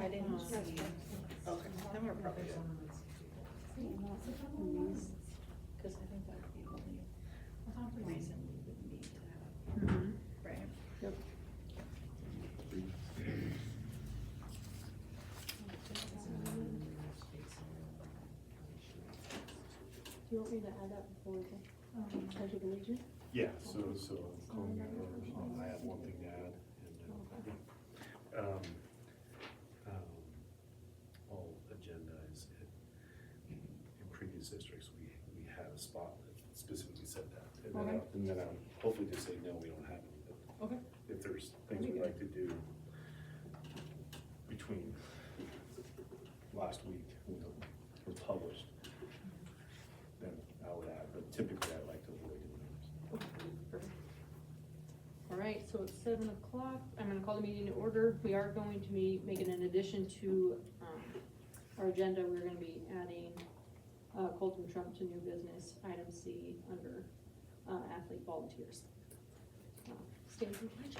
I didn't see. Okay, then we're probably good. Cause I think that would be the only reason we would need to have, right? Yep. Do you want me to add that before we go? Pledge of allegiance? Yeah, so calling that, or I have one thing to add, and, all agenda is, in previous districts, we had a spot that specifically said that. And then I'll hopefully just say, no, we don't have any, but Okay. if there's things we'd like to do between last week, were published, then I would add, but typically I like to avoid doing those. All right, so it's 7 o'clock. I'm gonna call the meeting to order. We are going to be making an addition to, our agenda. We're gonna be adding, Colton Trump to new business, item C, under, athlete volunteers. Stand for pledge.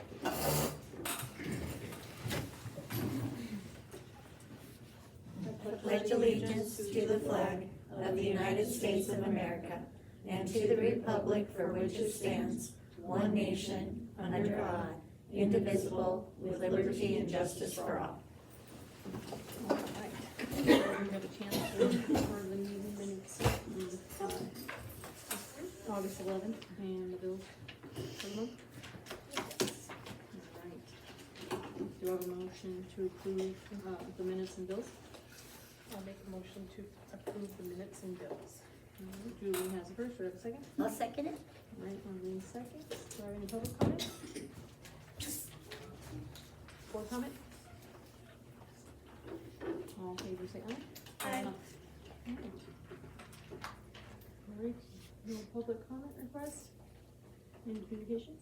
Pledge allegiance to the flag of the United States of America and to the republic for which it stands, one nation, under God, indivisible, with liberty and justice for all. All right. We have a chance for the meeting minutes, August 11th, and the bills for the month. All right. Do I have a motion to approve, the minutes and bills? I'll make a motion to approve the minutes and bills. All right, Julie has the first, do I have a second? I'll second it. All right, Marlene second. Do I have any public comment? Board comment? All in favor, say aye. Aye. All right, no public comment request? Any communications?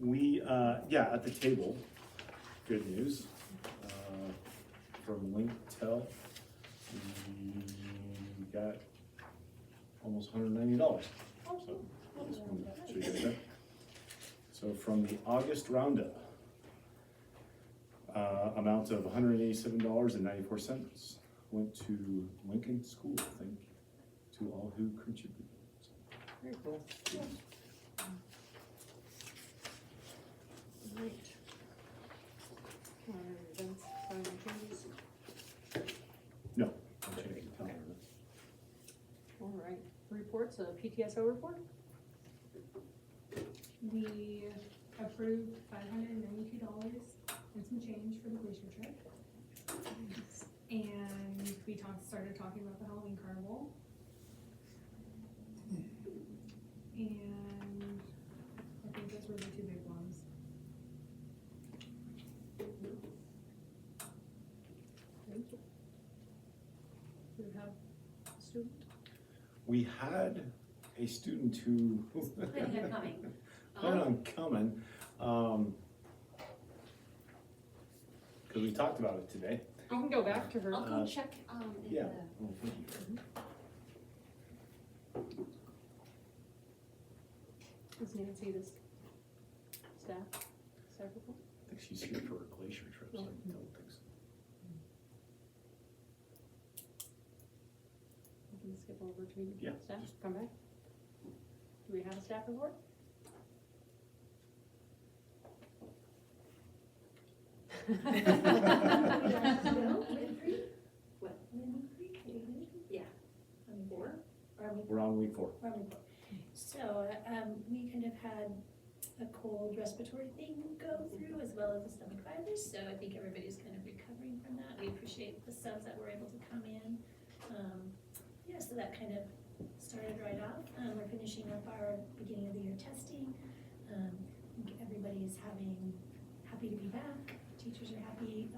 We, yeah, at the table, good news, from LinkTel, we got almost $190. So, just wanted to show you guys that. So from the August roundup, amount of $187.94 went to Lincoln School. Thank you to all who contributed. Very cool. All right. Events, final changes? No, I'm changing the calendar. All right, reports, PTSO report? We approved $592 and some change for the glacier trip. And we started talking about the Halloween carnival. And I think those were the two big ones. Thank you. Do we have a student? We had a student who Planning on coming. planned on coming, cause we talked about it today. We can go back to her. I'll go check, in Yeah. the. Oh, thank you. Is Nancy the staff report? I think she's here for a glacier trip, so I don't think so. We can skip over to Yeah, staff, just- come back. Do we have a staff report? Yeah. Four? Or We're on week 4. So, we kind of had a cold respiratory thing go through as well as the stomach virus, so I think everybody's kind of recovering from that. We appreciate the subs that were able to come in. Yeah, so that kind of started right off. We're finishing up our beginning of the year testing. I think everybody is happy to be back. Teachers are happy,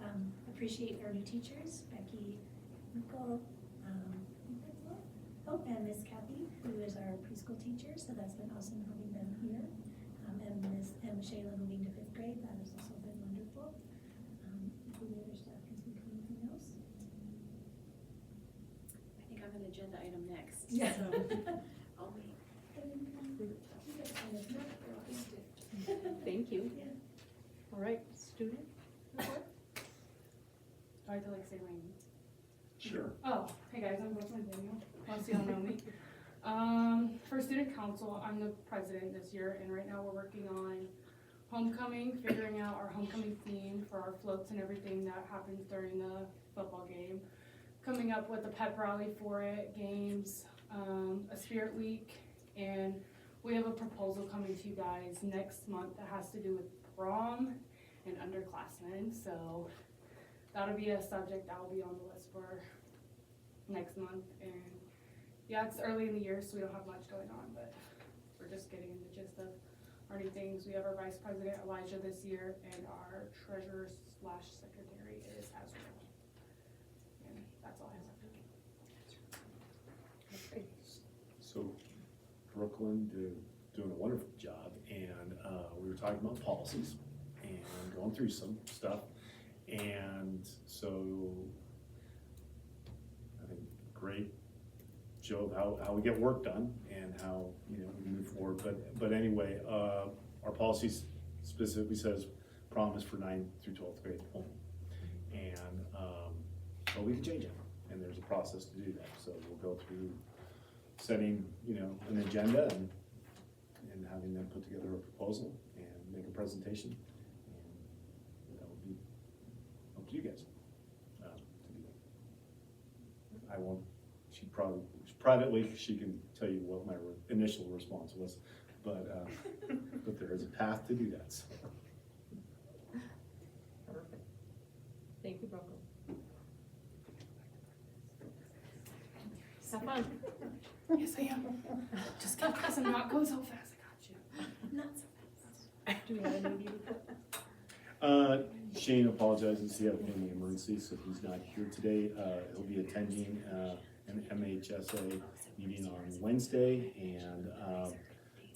appreciate our new teachers, Becky, Nicole, oh, and Miss Kathy, who is our preschool teacher, so that's been awesome having them here. And Miss Emma Shayla moving to 5th grade, that has also been wonderful. If the other staff can speak on anything else. I think I'm an agenda item next. Yeah. So I'll wait. Thank you. Yeah. All right, student report? I have to like say my name? Sure. Oh, hey guys, I'm Brooklyn Daniel, most of y'all know me. For student council, I'm the president this year, and right now we're working on homecoming, figuring out our homecoming theme for our floats and everything that happens during the football game. Coming up with a pep rally for it, games, a spirit week, and we have a proposal coming to you guys next month that has to do with prom and underclassmen, so that'll be a subject that will be on the list for next month. And yeah, it's early in the year, so we don't have much going on, but we're just getting in the gist of our new things. We have our vice president Elijah this year, and our treasurer slash secretary is Azrael. And that's all I have. So Brooklyn doing a wonderful job, and we were talking about policies and going through some stuff. And so I think great show of how we get work done and how, you know, we move forward. But anyway, our policies specifically says prom is for 9th through 12th grade only. And but we can change it, and there's a process to do that. So we'll go through setting, you know, an agenda and having them put together a proposal and make a presentation. And that would be up to you guys to do that. I won't, privately, she can tell you what my initial response was, but there is a path to do that, so. Perfect. Thank you, Brooklyn. Have fun. Yes, I am. Just keep pressing, not go so fast. I got you. Not so fast. Do we have a meeting report? Shane apologizes, he had a family emergency, so he's not here today. He'll be attending an MHSA meeting on Wednesday, and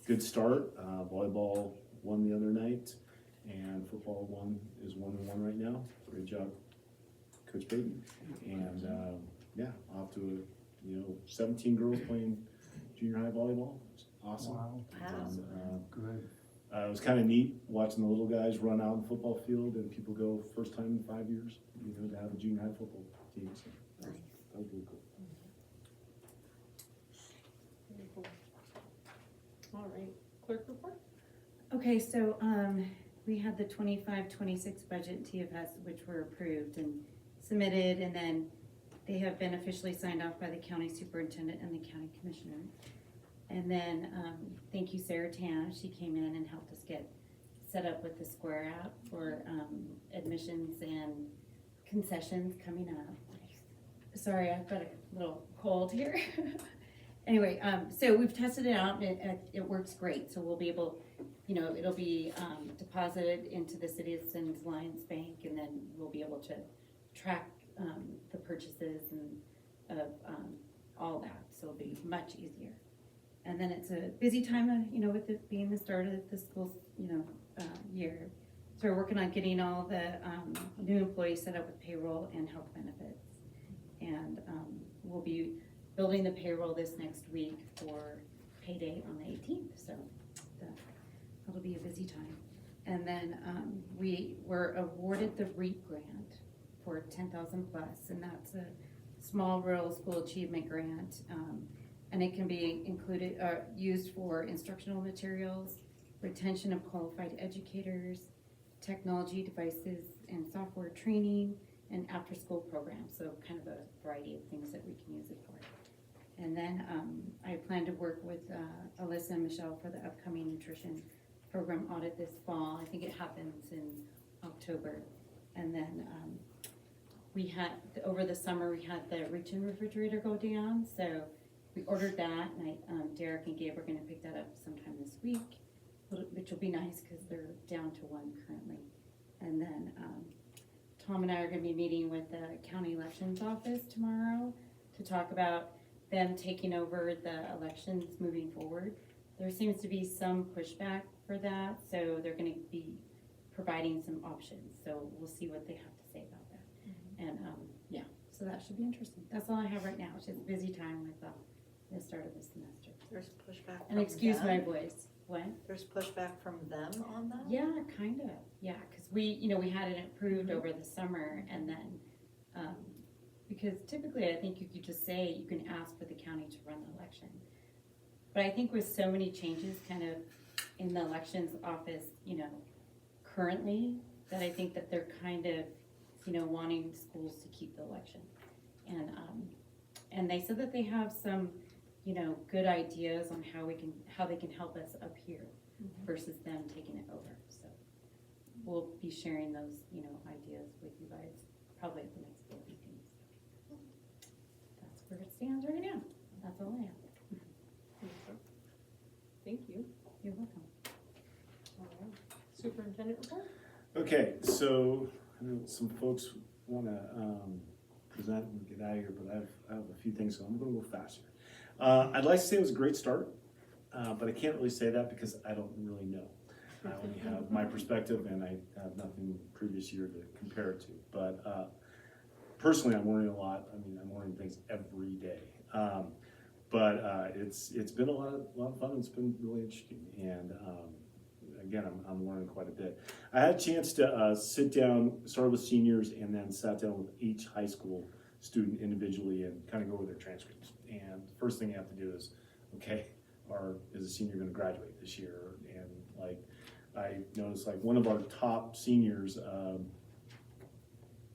good start. Volleyball won the other night, and football is 1-1 right now. Great job, Coach Payton. And yeah, off to 17 girls playing junior high volleyball. It's awesome. Wow. Good. It was kind of neat watching the little guys run out in the football field, and people go first time in 5 years, to have a junior high football team. So that was really cool. Very cool. All right, clerk report? Okay, so, we had the 25-26 budget TFS, which were approved and submitted, and then they have been officially signed off by the county superintendent and the county commissioner. And then, thank you Sarah Tana, she came in and helped us get set up with the Square app for, admissions and concessions coming up. Sorry, I've got a little cold here. Anyway, so we've tested it out, and it works great, so we'll be able, it'll be, deposited into the Citizens Alliance Bank, and then we'll be able to track, the purchases and of, all that, so it'll be much easier. And then it's a busy time, with it being the start of the school, year. So we're working on getting all the, new employees set up with payroll and health benefits. And, we'll be building the payroll this next week for payday on the 18th, so that'll be a busy time. And then, we were awarded the REAP grant for 10,000 plus, and that's a small rural school achievement grant. And it can be included, used for instructional materials, retention of qualified educators, technology devices and software training, and after-school programs. So kind of a variety of things that we can use it for. And then I plan to work with Alyssa and Michelle for the upcoming nutrition program audit this fall. I think it happens in October. And then we had, over the summer, we had the reach-in refrigerator go down. So we ordered that, and Derek and Gabe are gonna pick that up sometime this week, which will be nice because they're down to one currently. And then Tom and I are gonna be meeting with the county elections office tomorrow to talk about them taking over the elections moving forward. There seems to be some pushback for that, so they're gonna be providing some options. So we'll see what they have to say about that. Mm-hmm. And yeah, so that should be interesting. That's all I have right now. It's just a busy time with the start of the semester. There's pushback And from excuse them? my voice. What? There's pushback from them on that? Yeah, kind of. Yeah, because we had it approved over the summer, and then Because typically, I think you could just say, you can ask for the county to run the election. But I think with so many changes kind of in the elections office, currently, that I think that they're kind of, wanting schools to keep the election. And they said that they have some, good ideas on how they can help us up here versus them taking it over. So we'll be sharing those, ideas with you guys probably at the next board meeting. That's where it stands right now. That's all I have. Thank you. You're welcome. All right. Superintendent report? Okay, so I know some folks want to present and get out of here, but I have a few things, so I'm going to go faster. I'd like to say it was a great start, but I can't really say that because I don't really know. I only have my perspective, and I have nothing previous year to compare it to. But personally, I'm learning a lot. I mean, I'm learning things every day. But it's been a lot of fun. It's been really interesting, and again, I'm learning quite a bit. I had a chance to sit down, start with seniors, and then sat down with each high school student individually and kind of go over their transcripts. And the first thing you have to do is, okay, is a senior going to graduate this year? And like, I noticed like one of our top seniors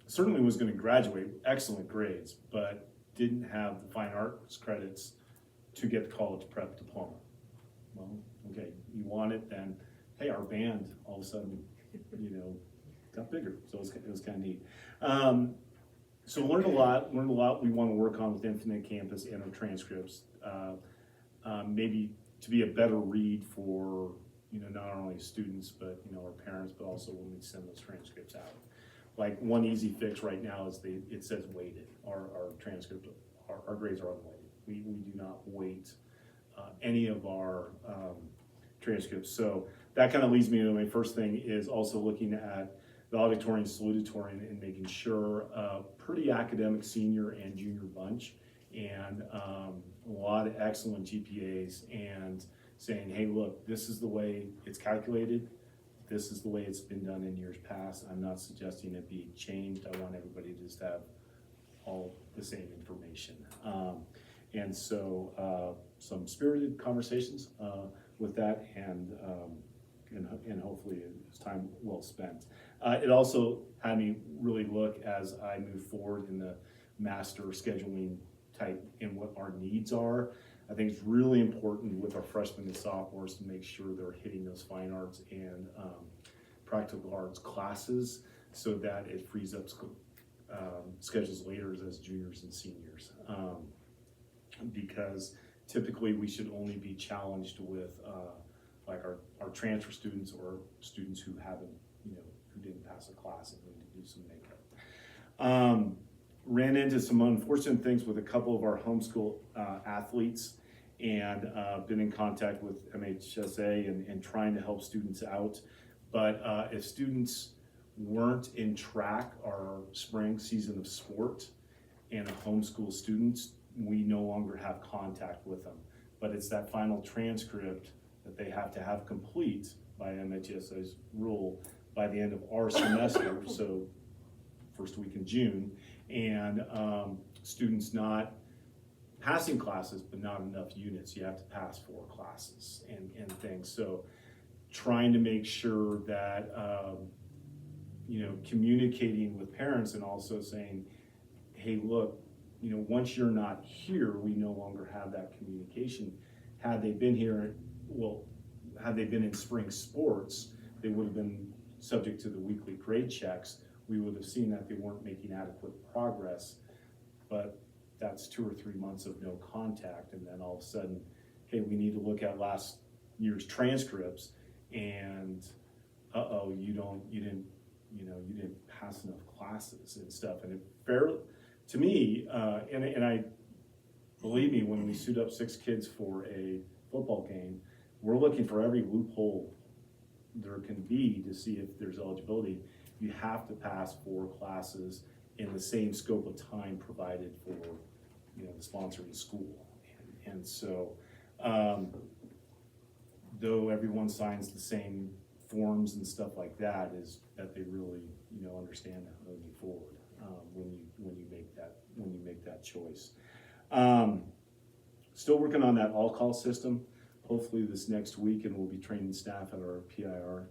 certainly was going to graduate, excellent grades, but didn't have the fine arts credits to get the college prep diploma. Well, okay, you want it, then hey, our band all of a sudden, got bigger. So it was kind of neat. So learned a lot we want to work on with Infinite Campus and our transcripts. Maybe to be a better read for, not only students, but, our parents, but also when we send those transcripts out. Like one easy fix right now is it says weighted. Our transcript, our grades are unweighted. We do not weight any of our transcripts. So that kind of leads me to my first thing is also looking at the auditorium, salutatorian, and making sure a pretty academic senior and junior bunch, and a lot of excellent GPAs, and saying, hey, look, this is the way it's calculated. This is the way it's been done in years past. I'm not suggesting it be changed. I want everybody to just have all the same information. And so some spirited conversations with that, and hopefully it's time well spent. It also had me really look as I move forward in the master scheduling type and what our needs are. I think it's really important with our freshmen and sophomores to make sure they're hitting those fine arts and practical arts classes so that it frees up schedules later as juniors and seniors. Because typically we should only be challenged with like our transfer students or students who haven't, who didn't pass a class and need to do some makeup. Ran into some unfortunate things with a couple of our homeschool athletes, and been in contact with MHSA and trying to help students out. But if students weren't in track our spring season of sport and a homeschool students, we no longer have contact with them. But it's that final transcript that they have to have complete by MHSA's rule by the end of our semester, so first week in June, and students not passing classes but not enough units. You have to pass 4 classes and things. So trying to make sure that communicating with parents and also saying, hey, look, once you're not here, we no longer have that communication. Had they been here, had they been in spring sports, they would have been subject to the weekly grade checks. We would have seen that they weren't making adequate progress, but that's 2 or 3 months of no contact, and then all of a sudden, hey, we need to look at last year's transcripts, and you didn't pass enough classes and stuff. And to me, and I believe me, when we suit up 6 kids for a football game, we're looking for every loophole there can be to see if there's eligibility. You have to pass 4 classes in the same scope of time provided for the sponsoring school. And so though everyone signs the same forms and stuff like that, is that they really understand that moving forward. when you make that choice. Still working on that all-call system. Hopefully this next week, and we'll be training staff at our PIR.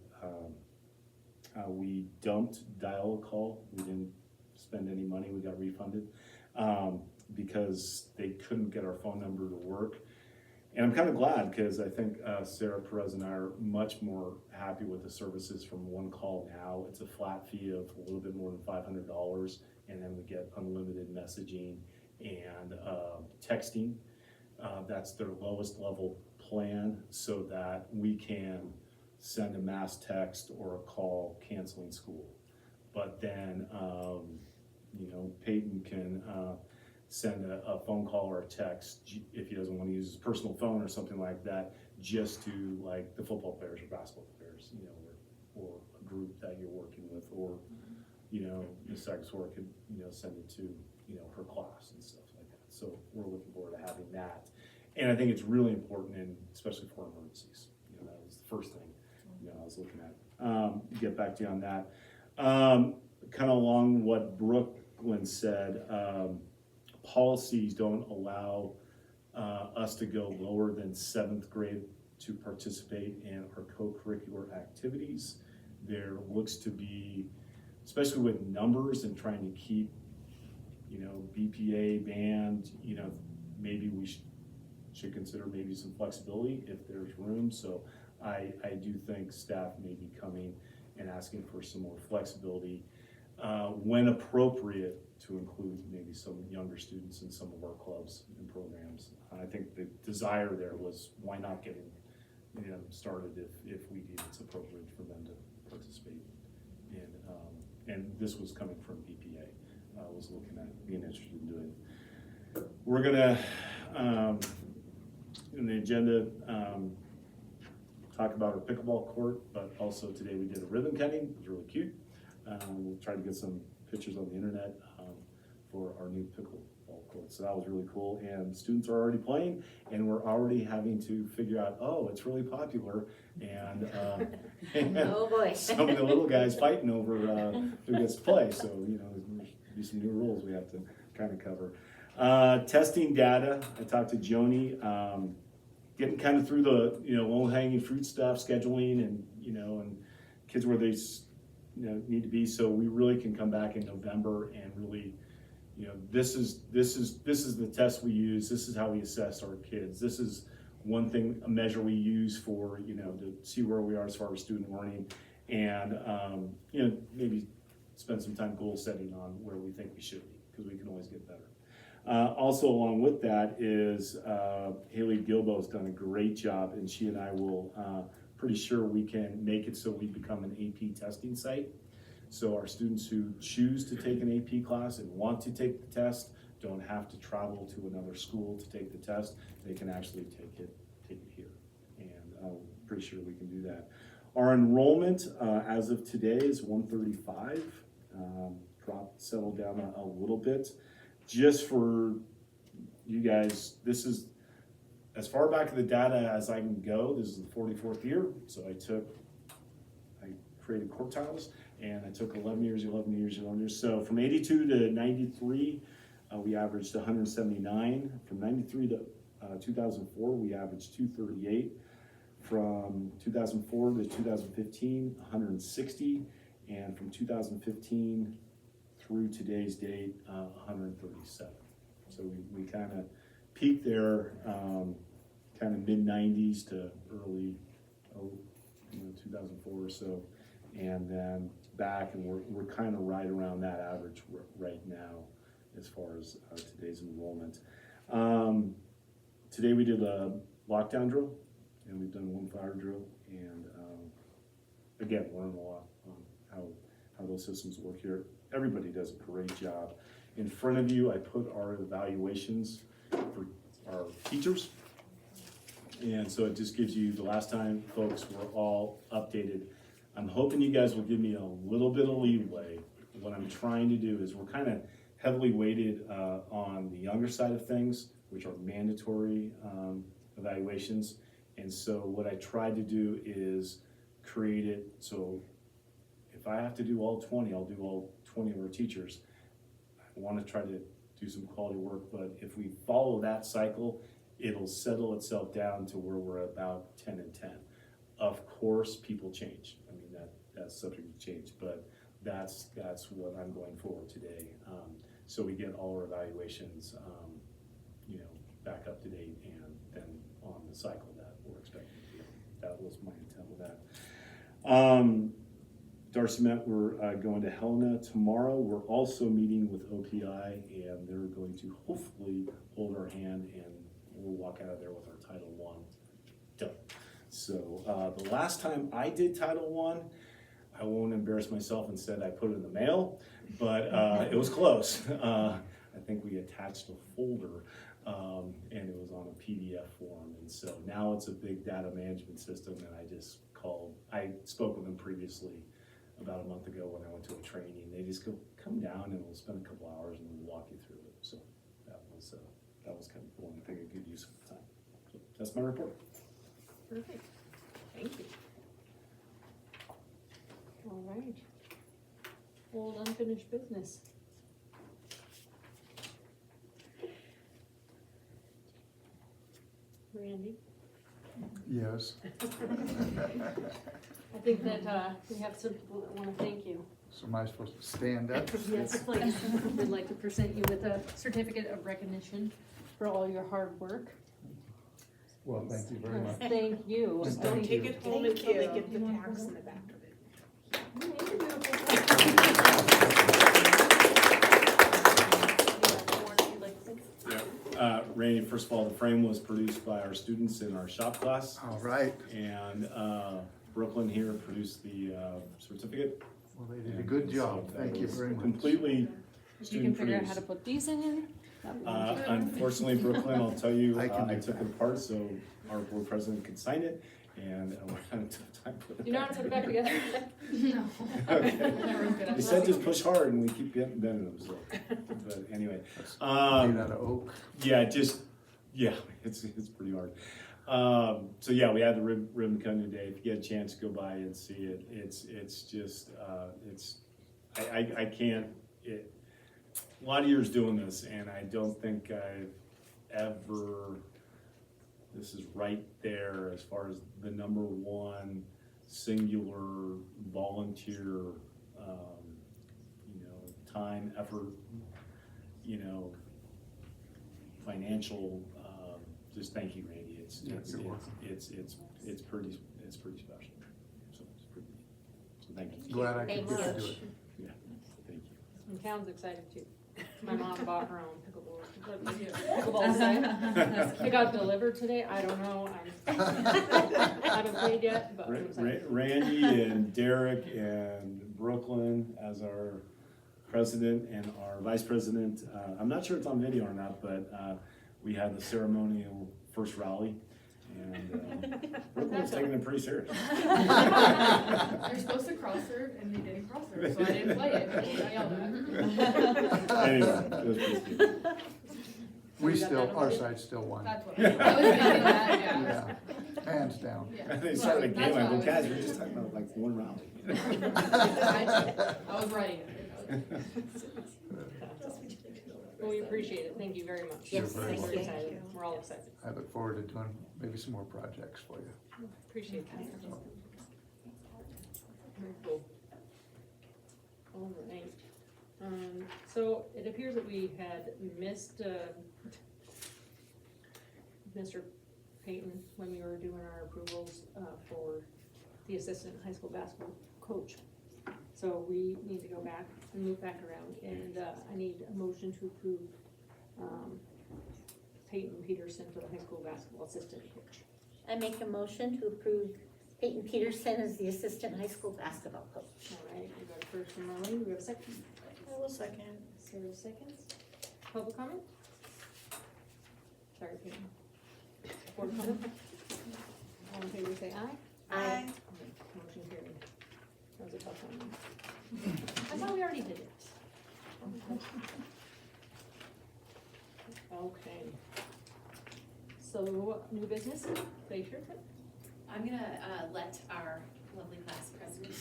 We dumped dial a call. We didn't spend any money. We got refunded because they couldn't get our phone number to work. And I'm kind of glad, because I think Sarah Perez and I are much more happy with the services from One Call now. It's a flat fee of a little bit more than $500, and then we get unlimited messaging and texting. That's their lowest level plan, so that we can send a mass text or a call canceling school. But then, Peyton can send a phone call or a text if he doesn't want to use his personal phone or something like that, just to like the football players or basketball players, or a group that you're working with, or Ms. Sagasora could send it to her class and stuff like that. So we're looking forward to having that, and I think it's really important, and especially for emergencies. That was the first thing I was looking at. Get back to you on that. Kind of along what Brooklyn said. Policies don't allow us to go lower than 7th grade to participate in our co-curricular activities. There looks to be, especially with numbers and trying to keep, BPA band, maybe we should consider maybe some flexibility if there's room. So I do think staff may be coming and asking for some more flexibility when appropriate, to include maybe some younger students in some of our clubs and programs. I think the desire there was, why not get them started if we deem it's appropriate for them to participate in, and this was coming from BPA. I was looking at being interested in doing. We're gonna, in the agenda, talk about our pickleball court, but also today we did a ribbon cutting. It was really cute. We'll try to get some pictures on the internet for our new pickleball court. So that was really cool. And students are already playing, and we're already having to figure out, oh, it's really popular. And, Oh, boy. some of the little guys fighting over who gets to play. So, there's be some new rules we have to kind of cover. Testing data. I talked to Joni. Getting kind of through the, low-hanging fruit stuff, scheduling, and, and kids where they need to be, so we really can come back in November and really, this is the test we use. This is how we assess our kids. This is one thing, a measure we use for, to see where we are as far as student learning, and maybe spend some time goal setting on where we think we should be, because we can always get better. Also along with that is Haley Gilbo's done a great job, and she and I will pretty sure we can make it so we become an AP testing site. So our students who choose to take an AP class and want to take the test don't have to travel to another school to take the test. They can actually take it here. And I'm pretty sure we can do that. Our enrollment as of today is 135. Settled down a little bit. Just for you guys, this is as far back in the data as I can go. This is the 44th year. So I created quartiles, and I took 11 years. So from 82 to 93, we averaged 179. From 93 to 2004, we averaged 238. From 2004 to 2015, 160. And from 2015 through today's date, 137. So we kind of peaked there, kind of mid-90s to early 2004 or so, and then back, and we're kind of right around that average right now as far as today's enrollment. Today we did a lockdown drill, and we've done one fire drill, and again, learned a lot on how those systems work here. Everybody does a great job. In front of you, I put our evaluations for our teachers. And so it just gives you, the last time folks were all updated. I'm hoping you guys will give me a little bit of leeway. What I'm trying to do is, we're kind of heavily weighted on the younger side of things, which are mandatory evaluations. And so what I tried to do is create it so if I have to do all 20, I'll do all 20 of our teachers. wanna try to do some quality work, but if we follow that cycle, it'll settle itself down to where we're about 10 and 10. Of course, people change. I mean, that's subject to change, but that's what I'm going forward today. So we get all our evaluations, you know, back up to date and then on the cycle that we're expecting to be. That was my intent with that. Darcy met, we're going to Helena tomorrow. We're also meeting with OPI, and they're going to hopefully hold our hand, and we'll walk out of there with our Title I done. So the last time I did Title I won't embarrass myself and said I put it in the mail, but it was close. I think we attached a folder, and it was on a PDF form, and so now it's a big data management system, and I spoke with them previously about a month ago when I went to a training. They just go, come down and we'll spend a couple hours and we'll walk you through it. So that was kind of cool, and I think a good use of the time. So that's my report. Perfect, thank you. All right. Old unfinished business. Randy? Yes. I think that we have some people that want to thank you. So am I supposed to stand up? Yes, please. We'd like to present you with a certificate of recognition for all your hard work. Well, thank you very much. Thank you. Just Don't thank take you. it home until they get the tags in the back of it. Randy, first of all, the frame was produced by our students in our shop class, All right. and Brooklyn here produced the certificate. Well, they did a good job. So that Thank you was very much. Completely If you can student figure out how to produced. put these in. Unfortunately, Brooklyn, I'll tell you, I can do I took it apart so our board president could sign it, and we're having a tough time putting it You know how to put it back together? No. Okay. Never was good at They said just push hard, and we keep bending them, so, but anyway. That's Um, made out of oak. Yeah, it's pretty hard. So yeah, we had the ribbon cutting today. If you get a chance, go by and see it. It's just, I can't, a lot of years doing this, and I don't think I've ever, this is right there as far as the number one singular volunteer, time, effort, financial, just thank you, Randy. It's Yeah, you're welcome. pretty special. So it's pretty neat. So thank you. Glad I could Thank get to you. do it. Yeah, thank you. And Town's excited too. My mom bought her own pickleball set. It got delivered today. I don't know. I haven't played yet, but I'm excited. Randy and Derek and Brooklyn as our president and our vice president. I'm not sure it's on video or not, but we had the ceremonial first rally, and Brooklyn's taking it pretty serious. You're supposed to cross serve, and they didn't cross serve, so I didn't play it. I got yelled at. Anyway, it was pretty good. Our side still won. That's what I was thinking that, yeah. Yeah, hands down. Yeah. They started a game, I go, That's guys, what we're just talking about like one rally. I was writing it. Well, we appreciate it. Thank you very much. Yes, We're thank very you. excited. We're all excited. I look forward to doing maybe some more projects for you. Appreciate that. Very cool. All right. So it appears that we had missed, Mr. Payton when we were doing our approvals, for the assistant high school basketball coach. So we need to go back and move back around, and, I need a motion to approve, Peyton Peterson for the high school basketball assistant coach. I make a motion to approve Peyton Peterson as the assistant high school basketball coach. All right, we got a first from Marlene, we have a second. I will second. Sarah seconds. Public comment? Sorry, Peyton. Board comment? All in favor, say aye. Aye. Motion carried. That was a tough one. I thought we already did it. Okay. So, new business, Glacier? I'm gonna let our lovely class president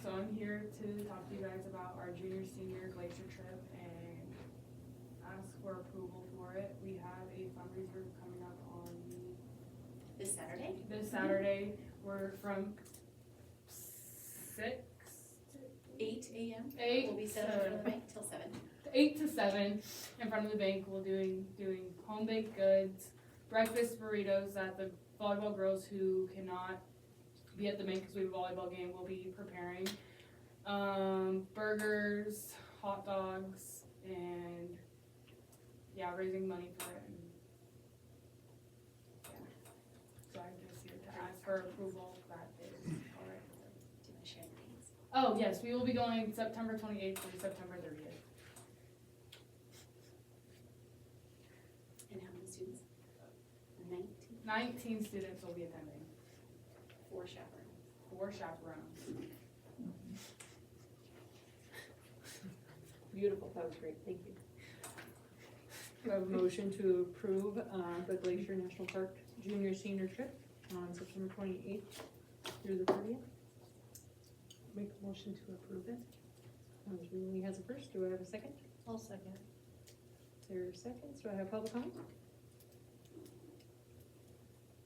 So I'm here to talk to you guys about our junior senior glacier trip and ask for approval for it. We have a fundraiser coming up on This Saturday? this Saturday. We're from 6 to 8 a.m. 8 We'll be set up in front of the bank till 7. 8 to 7 in front of the bank. We'll doing home baked goods, breakfast burritos that the volleyball girls who cannot be at the bank because we have a volleyball game will be preparing. Burgers, hot dogs, and yeah, raising money for it. And, yeah. So I'm just here to ask for approval. That is all right. Do you want to share the dates? Oh yes, we will be going September 28th through September 30th. And how many students? 19. 19 students will be attending. 4 chaperones. 4 chaperones. Beautiful, that was great, thank you. Do I have a motion to approve, the Glacier National Park Junior Senior Trip on September 28th through the 30th? Make a motion to approve it. Julie has a first, do I have a second? I'll second. There's seconds, do I have public comment?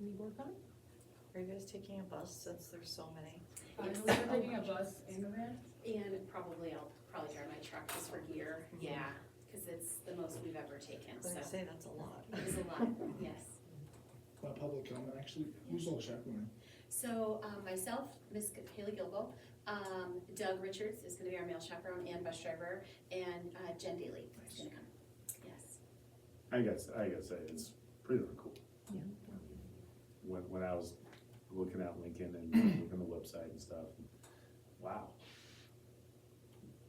Any board comment? Are you guys taking a bus since there's so many? Yes. We're taking a bus and a van. And I'll probably drive my truck just for gear. Yeah, because it's the most we've ever taken, I was so. gonna say, that's a lot. It is a lot, yes. Public comment, actually, who's all chaperoning? So, myself, Miss Haley Gilbo, Doug Richards is gonna be our male chaperone and bus driver, and Jen Daly is gonna come. Yes. I gotta say, it's pretty darn cool. Yeah. When I was looking at Lincoln and looking at the website and stuff, wow.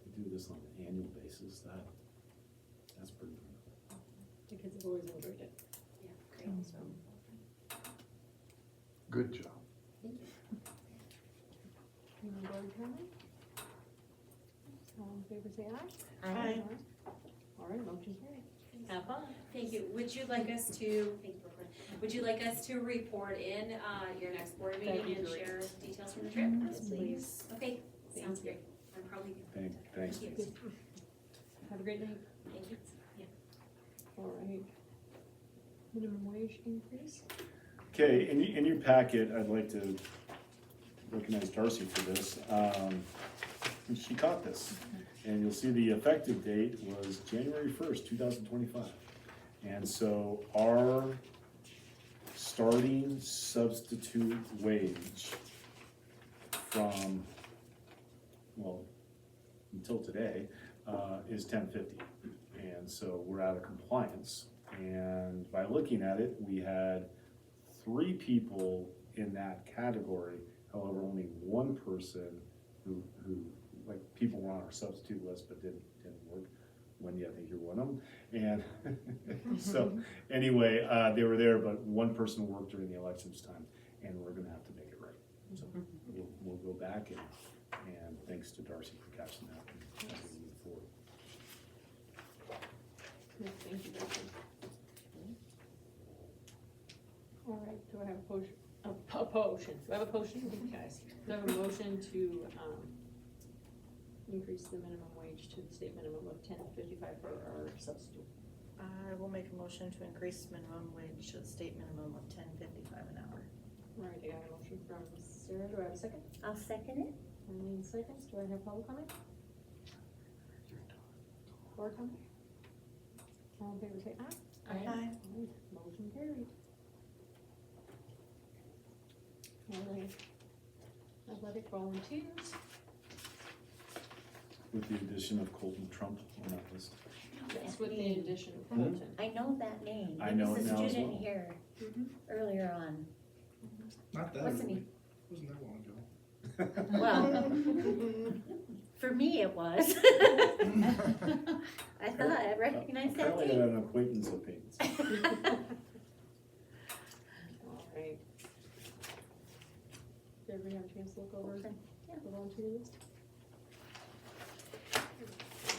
They do this on an annual basis, that's pretty cool. The kids have always enjoyed it. Yeah, great. Good job. Thank you. Any board comment? All in favor, say aye. Aye. All right, motion carried. Have fun. Thank you. Would you like us to, thank you, Brooklyn. Would you like us to report in, your next board That'd meeting be and great. share details from the trip? Yes, please. Okay, Thank sounds you. great. I'm probably. Thanks. Thank you. Have a great night. Thank you. Yeah. All right. Minimum wage increase? Okay, in your packet, I'd like to recognize Darcy for this. She caught this, and you'll see the effective date was January 1st, 2025. And so our starting substitute wage from, well, until today, is $10.50. And so we're out of compliance. And by looking at it, we had 3 people in that category, however, only 1 person who like, people were on our substitute list but didn't work. Wendy, I think you're one of them. And so, anyway, they were there, but 1 person worked during the elections time, and we're gonna have to make it right. So we'll go back and thanks to Darcy for catching that and as we move forward. Yeah, thank you, Becky. All right, do I have a potion, a potion, do I have a potion, guys? Do I have a motion to, increase the minimum wage to the state minimum of $10.55 for our substitute? I will make a motion to increase minimum wage to the state minimum of $10.55 an hour. All right, I got a motion from Sarah, do I have a second? I'll second it. Arlene seconds, do I have public comment? Board comment? All in favor, say aye. Aye. All right, motion carried. All right, athletic volunteers. With the addition of Colton Trump on that list. That's with the addition of Colton. I know that name. I know it now as He was a student well. here earlier on. Not that Wasn't early. he? Wasn't that long ago. Well, for me it was. I thought I recognized that Apparently name. an acquaintance of Peyton's. All right. Did everybody have a chance to look over Okay, yeah. the volunteer list?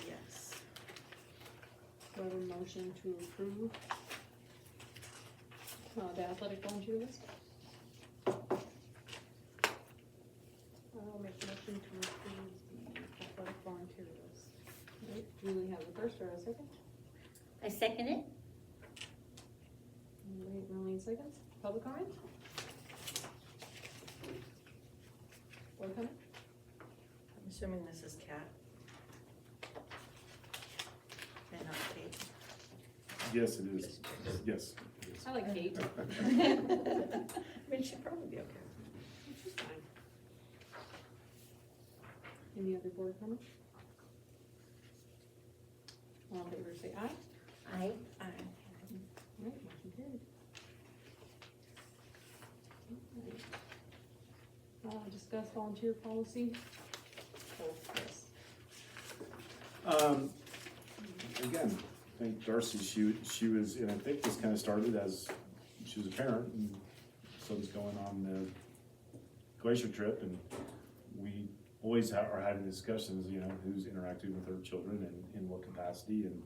Yes. Do I have a motion to approve the athletic volunteer list? I'll make a motion to approve Julie has a first or a second? I second it. Alright, Marlene seconds. Public comment? Board comment? I'm assuming this is Kat. And not Kate. Yes, it is. Yes. it is. I like Kate. I mean, she'd probably be okay. She's fine. Any other board comments? All in favor, say aye. Aye. Alright, motion carried. Discuss volunteer policy. Yes. Again, I think Darcy, she was, and I think this kind of started as, she was a parent, and son's going on the glacier trip, and we always are having discussions, you know, who's interacting with our children and in what capacity, and,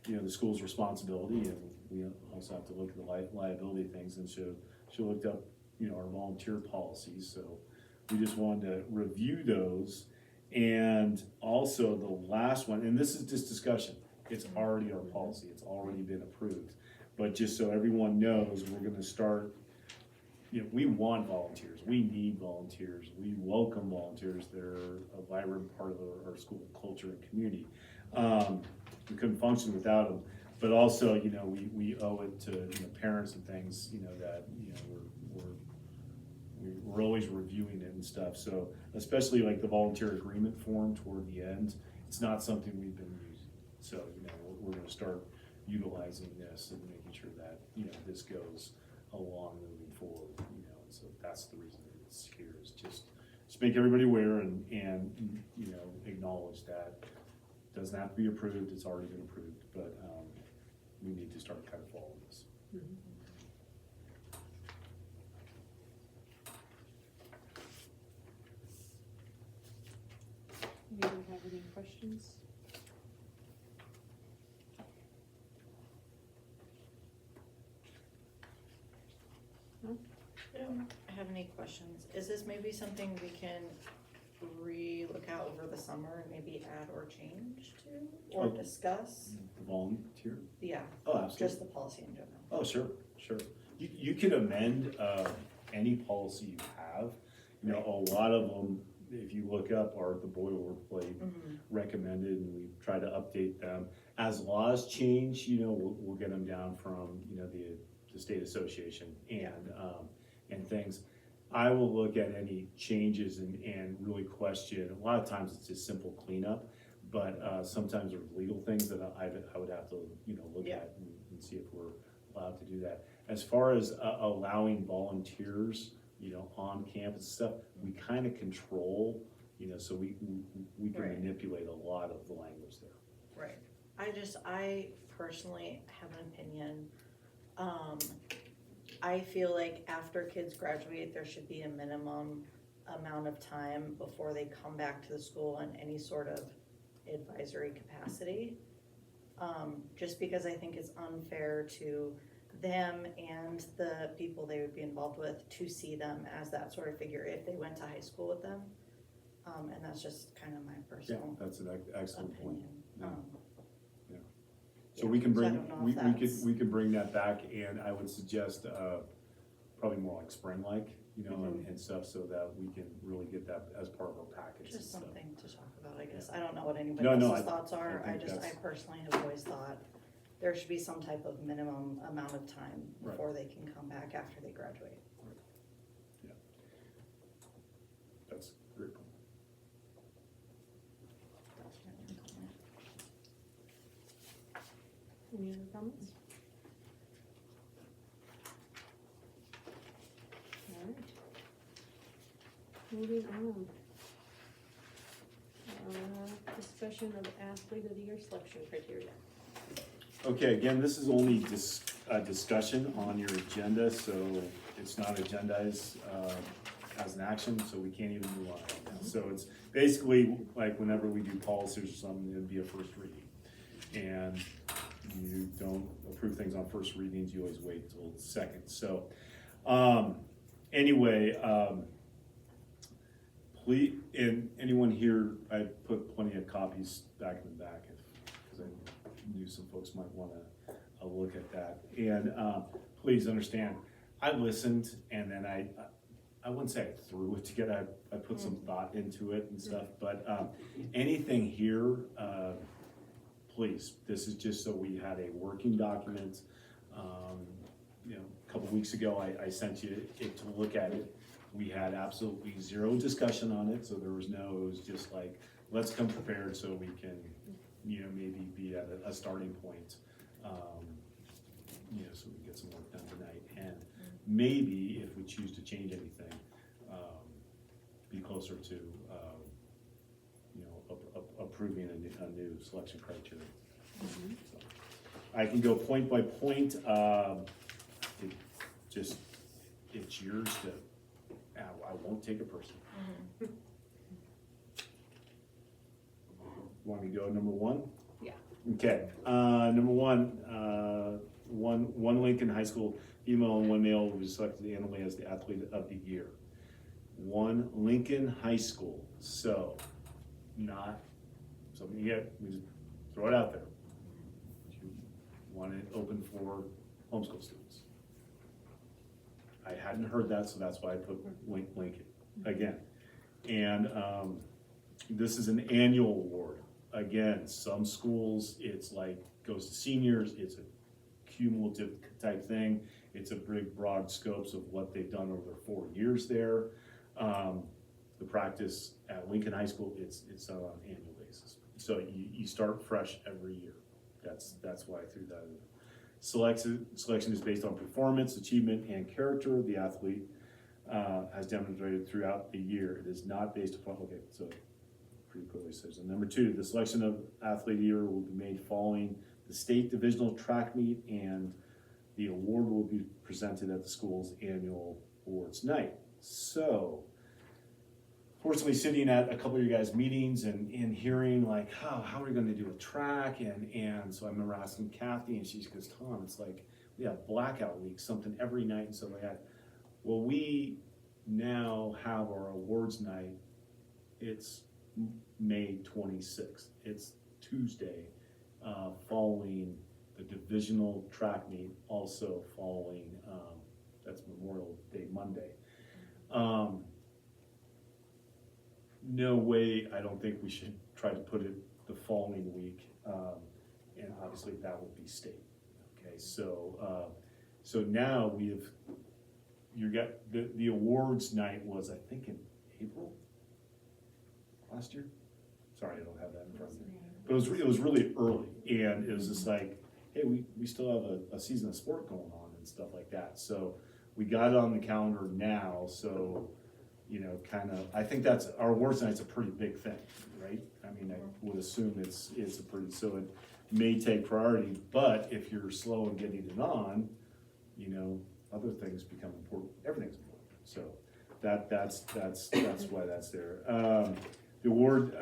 you know, the school's responsibility, and we also have to look at the liability things, and so she looked up, you know, our volunteer policies, so we just wanted to review those. And also the last one, and this is just discussion, it's already our policy, it's already been approved. But just so everyone knows, we're gonna start, you know, we want volunteers, we need volunteers, we welcome volunteers, they're a vibrant part of our school culture and community. We couldn't function without them, but also, you know, we owe it to, you know, parents and things, you know, that, you know, we're always reviewing it and stuff, so especially like the volunteer agreement form toward the end, it's not something we've been using. So, you know, we're gonna start utilizing this and making sure that, you know, this goes along moving forward, you know, and so that's the reason that it's here, is just make everybody aware and, you know, acknowledge that it doesn't have to be approved, it's already been approved, but, we need to start kind of following this. Anyone have any questions? I don't have any questions. Is this maybe something we can re-look out over the summer and maybe add or change to, or Oh. discuss? The volunteer? Yeah, Oh, absolutely. just the policy in general. Oh, sure. You can amend, any policy you have. You know, a lot of them, if you look up, are the boilerplate recommended, and we try to update them. As laws change, you know, we'll get them down from, you know, the state association and things. I will look at any changes and really question, a lot of times it's just simple cleanup, but, sometimes there's legal things that I would have to, you know, look at and see if we're allowed to do that. As far as, allowing volunteers, you know, on campus and stuff, we kind of control, you know, so we can Right. manipulate a lot of the language there. Right. I personally have an opinion. I feel like after kids graduate, there should be a minimum amount of time before they come back to the school in any sort of advisory capacity. Just because I think it's unfair to them and the people they would be involved with to see them as that sort of figure if they went to high school with them. And that's just kind of my Yeah, personal that's an excellent point. opinion. Yeah. Yeah. So we can So I bring, don't know we if could, that's- we can bring that back, and I would suggest, probably more like spring-like, you know, and stuff, so that we can really get that as part of our package and Just stuff. something to talk about, I guess. I don't know what anybody No, else's I- thoughts are. I I think that's- personally have always thought there should be some type of minimum amount of time Right. before they can come back after they graduate. That's a great point. That's my only comment. Any other comments? Alright. Moving on. Discussion of athlete of the year selection criteria. Okay, again, this is only a discussion on your agenda, so it's not agendized, as an action, so we can't even move on right now. So it's basically like whenever we do policies or something, it'd be a first reading. And you don't approve things on first readings, you always wait till second. So, anyway, please, and anyone here, I put plenty of copies back in the back knew some folks might wanna look at that. And, please understand, I listened and then I wouldn't say I threw it together, I put some thought into it and stuff, but, anything here, please, this is just so we had a working document. You know, a couple weeks ago, I sent you it to look at it. We had absolutely zero discussion on it, so there was no, it was just like, let's come prepared so we can, you know, maybe be at a starting point. You know, so we can get some work done tonight, and maybe if we choose to change anything, be closer to, you know, approving a new selection criteria. So, I can go point by point, it just, it's yours to, I won't take it personally. Want me to go number one? Yeah. Okay, number one, one Lincoln High School female and one male was selected annually as the athlete of the year. One Lincoln High School, so not something you get, we just throw it out there. You want it open for homeschool students. I hadn't heard that, so that's why I put Lincoln again. And this is an annual award. Again, some schools, it's like, goes to seniors, it's a cumulative type thing. It's a big, broad scopes of what they've done over 4 years there. The practice at Lincoln High School, it's done on an annual basis. So you start fresh every year. That's why I threw that in. Selection is based on performance, achievement, and character the athlete has demonstrated throughout the year. It is not based upon, okay, so pretty clearly says. And number two, the selection of athlete of the year will be made following the state divisional track meet, and the award will be presented at the school's annual awards night. So, fortunately, sitting at a couple of you guys' meetings and hearing like, how are we gonna do a track? And so I remember asking Kathy, and she goes, Tom, it's like, we have blackout weeks, something every night and stuff like that. Well, we now have our awards night, it's May 26th. It's Tuesday, following the divisional track meet, also following, that's Memorial Day Monday. No way, I don't think we should try to put it the following week, and obviously that would be state. Okay, so now we have, you got, the awards night was, I think, in April last year? Sorry, I don't have that in front of me. But it was really early, and it was just like, hey, we still have a season of sport going on and stuff like that. So we got it on the calendar now, so, you know, kind of, I think that's, our awards night's a pretty big thing, right? I mean, I would assume it's a pretty, so it may take priority, but if you're slow in getting it on, you know, other things become important, everything's important. So that's why that's there. The award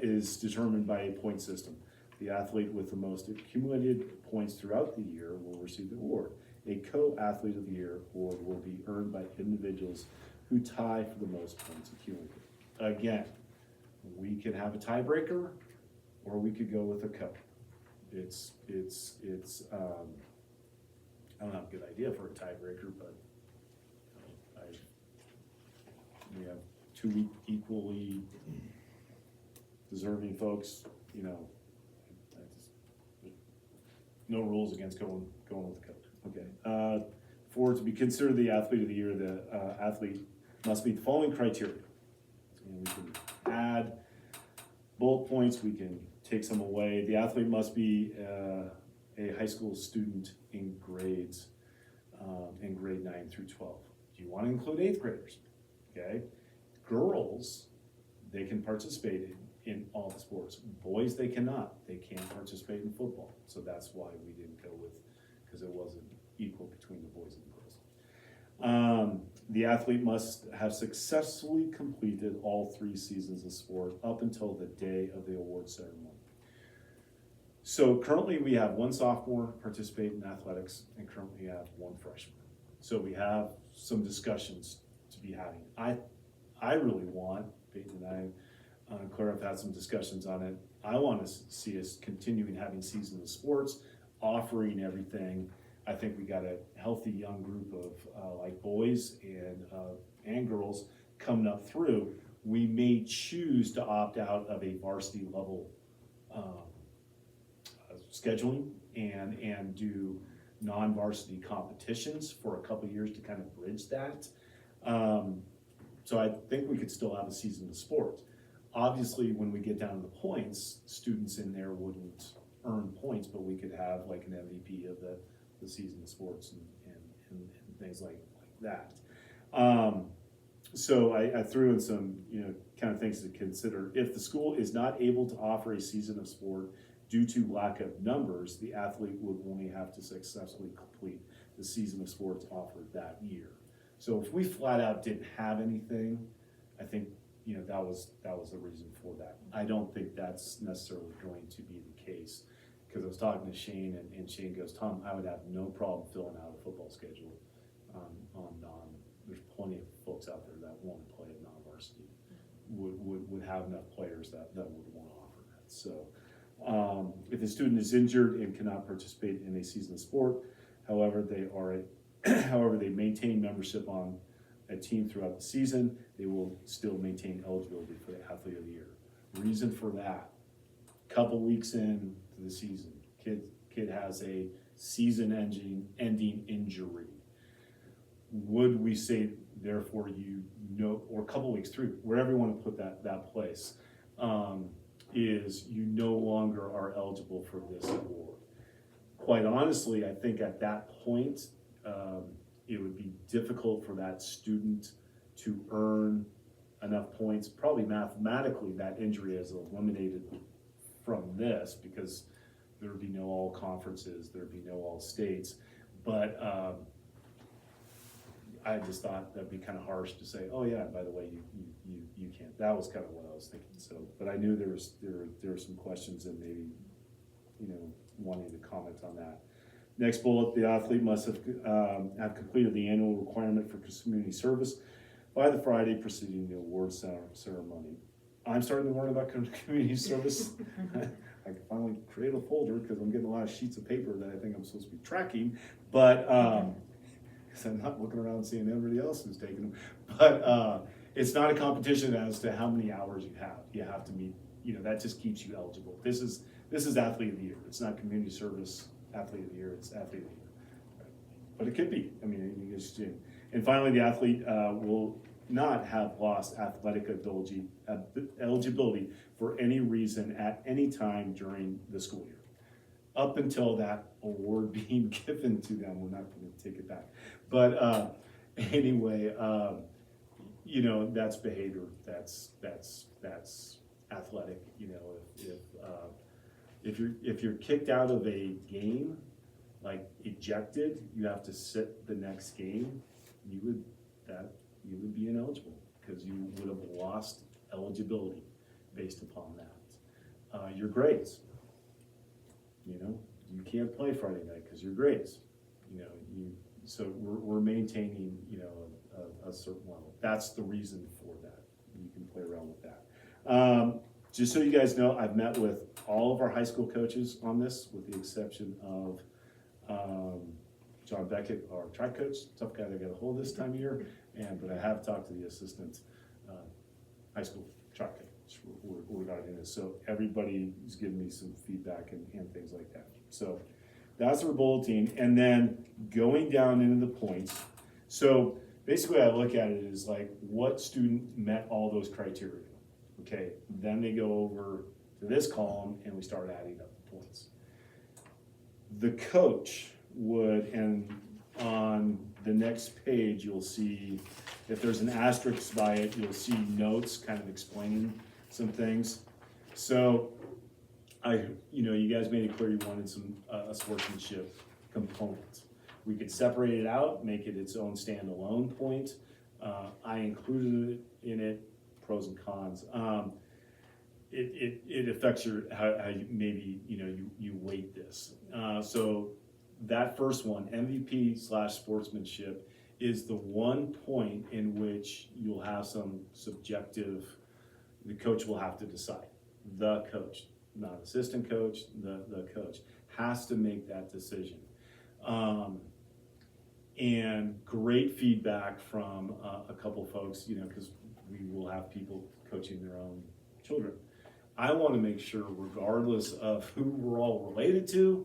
is determined by a point system. The athlete with the most accumulated points throughout the year will receive the award. A co-athlete of the year award will be earned by individuals who tie for the most points accumulated. Again, we could have a tiebreaker, or we could go with a co. It's I don't have a good idea for a tiebreaker, but we have two equally deserving folks, you know. No rules against going with the coach. Okay. For to be considered the athlete of the year, the athlete must meet the following criteria. And we can add bullet points, we can take some away. The athlete must be a high school student in grades, in grade 9 through 12. Do you want to include 8th graders? Okay. Girls, they can participate in all the sports. Boys, they cannot. They can't participate in football. So that's why we didn't go with, because it wasn't equal between the boys and the girls. The athlete must have successfully completed all 3 seasons of sport up until the day of the award ceremony. So currently we have 1 sophomore participate in athletics, and currently we have 1 freshman. So we have some discussions to be having. I really want, Peyton and I, Claire have had some discussions on it. I want to see us continuing having seasonal sports, offering everything. I think we got a healthy young group of like boys and girls coming up through. We may choose to opt out of a varsity level scheduling and do non-varsity competitions for a couple years to kind of bridge that. So I think we could still have a season of sport. Obviously, when we get down to the points, students in there wouldn't earn points, but we could have like an MVP of the season of sports and things like that. So I threw in some, kind of things to consider. If the school is not able to offer a season of sport due to lack of numbers, the athlete would only have to successfully complete the season of sports offered that year. So if we flat out didn't have anything, I think, that was the reason for that. I don't think that's necessarily going to be the case, because I was talking to Shane and Shane goes, Tom, I would have no problem filling out a football schedule there's plenty of folks out there that want to play at non-varsity, would have enough players that would want to offer that. So if a student is injured and cannot participate in a season of sport, however they maintain membership on a team throughout the season, they will still maintain eligibility for the Athlete of the Year. Reason for that, couple weeks into the season, kid has a season-ending injury. Would we say, therefore, or a couple weeks through, wherever you want to put that place, is you no longer are eligible for this award. Quite honestly, I think at that point, it would be difficult for that student to earn enough points. Probably mathematically, that injury is eliminated from this because there would be no all conferences, there would be no all states. But I just thought that'd be kind of harsh to say, oh yeah, by the way, you can't. That was kind of what I was thinking. So, but I knew there were some questions and maybe, wanting to comment on that. Next bullet, the athlete must have completed the annual requirement for community service by the Friday preceding the award ceremony. I'm starting to learn about community service. I can finally create a folder because I'm getting a lot of sheets of paper that I think I'm supposed to be tracking, but because I'm not looking around seeing everybody else who's taking them. But it's not a competition as to how many hours you have. You have to meet, that just keeps you eligible. This is Athlete of the Year. It's not community service Athlete of the Year, it's Athlete of the Year. But it could be, you just, and finally, the athlete will not have lost athletic eligibility for any reason at any time during the school year. Up until that award being given to them, we're not going to take it back. But anyway, that's behavior, that's athletic. If you're kicked out of a game, like ejected, you have to sit the next game, you would be ineligible because you would have lost eligibility based upon that. Your grades, you can't play Friday night because your grades, so we're maintaining, a certain level. That's the reason for that. You can play around with that. Just so you guys know, I've met with all of our high school coaches on this, with the exception of John Beckett, our track coach, tough guy to get a hold of this time of year, but I have talked to the assistant high school track coach regarding this. So everybody's given me some feedback and things like that. So that's our bulletin, and then going down into the points. So basically I look at it as like, what student met all those criteria? Okay, then they go over to this column and we start adding up the points. The coach would, and on the next page, you'll see, if there's an asterisk by it, you'll see notes kind of explaining some things. So you guys made it clear you wanted some a sportsmanship component. We could separate it out, make it its own standalone point. I included it in it, pros and cons. It affects how you maybe you weight this. So that first one, MVP/sportsmanship, is the one point in which you'll have some subjective. The coach will have to decide. The coach, not assistant coach, the coach has to make that decision. And great feedback from a couple folks, you know, because we will have people coaching their own children. I want to make sure, regardless of who we're all related to,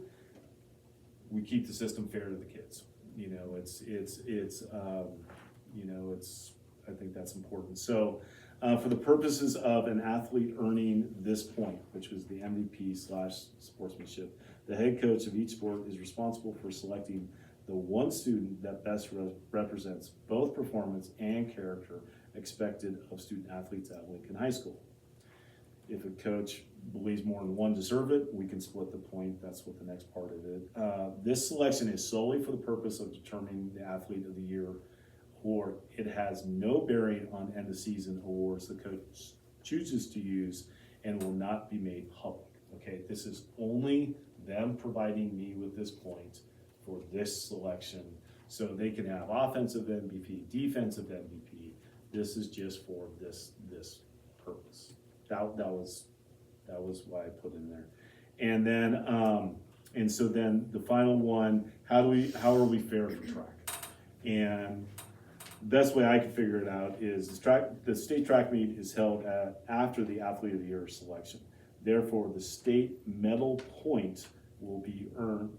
we keep the system fair to the kids. You know, I think that's important. So, for the purposes of an athlete earning this point, which was the MVP/sportsmanship, the head coach of each sport is responsible for selecting the one student that best represents both performance and character expected of student athletes at Lincoln High School. If a coach believes more than one deserve it, we can split the point. That's what the next part of it. This selection is solely for the purpose of determining the athlete of the year, or it has no bearing on end of season awards the coach chooses to use and will not be made public. Okay, this is only them providing me with this point for this selection, so they can have offensive MVP, defensive MVP. This is just for this purpose. That was why I put in there. And then and so then the final one, how are we fair for track? And best way I can figure it out is the state track meet is held after the athlete of the year selection. Therefore, the state medal point will be earned,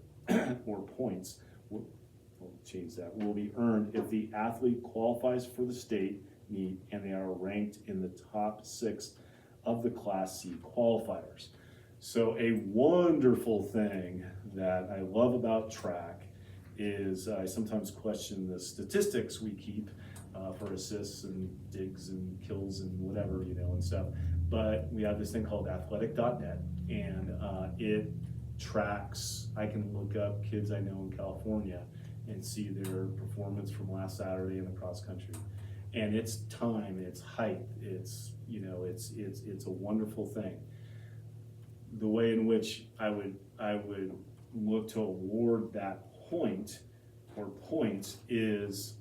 or points, we'll change that, will be earned if the athlete qualifies for the state meet and they are ranked in the top 6 of the Class C qualifiers. So a wonderful thing that I love about track is I sometimes question the statistics we keep for assists and digs and kills and whatever, you know, and stuff. But we have this thing called athletic.net, and it tracks, I can look up kids I know in California and see their performance from last Saturday in the cross country. And it's time, it's height, it's, you know, it's a wonderful thing. The way in which I would look to award that point or points is,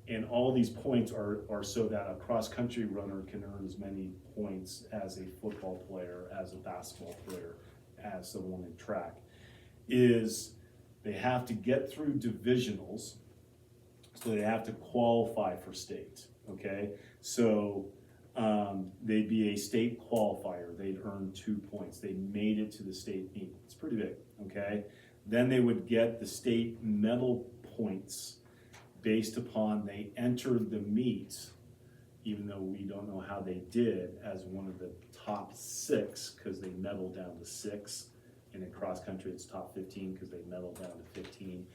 and all these points are so that a cross-country runner can earn as many points as a football player, as a basketball player, as someone in track, is they have to get through divisionals, so they have to qualify for state, okay? So they'd be a state qualifier, they'd earn 2 points, they made it to the state meet, it's pretty big, okay? Then they would get the state medal points based upon they entered the meet, even though we don't know how they did, as one of the top 6, because they medaled down to 6, and in cross country it's top 15 because they medaled down to 15.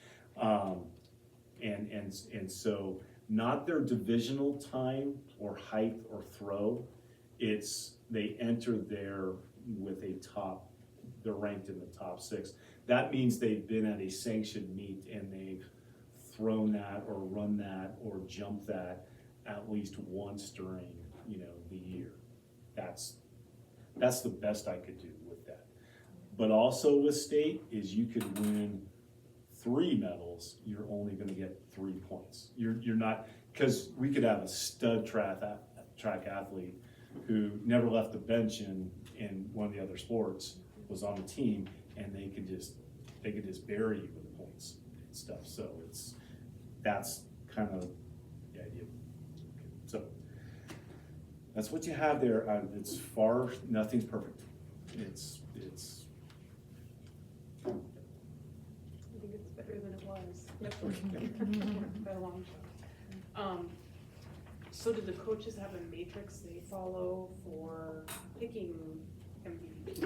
And so not their divisional time or height or throw, it's they enter there with a top, they're ranked in the top 6. That means they've been at a sanctioned meet and they've thrown that or run that or jumped that at least once during, you know, the year. That's the best I could do with that. But also with state is you could win 3 medals, you're only gonna get 3 points. You're not, because we could have a stud track athlete who never left the bench in one of the other sports, was on the team, and they could just bury you with points and stuff. So that's kind of the idea. So that's what you have there. It's nothing's perfect. It's I think it's better than it was. Yep. By a long shot. So do the coaches have a matrix they follow for picking MVPs,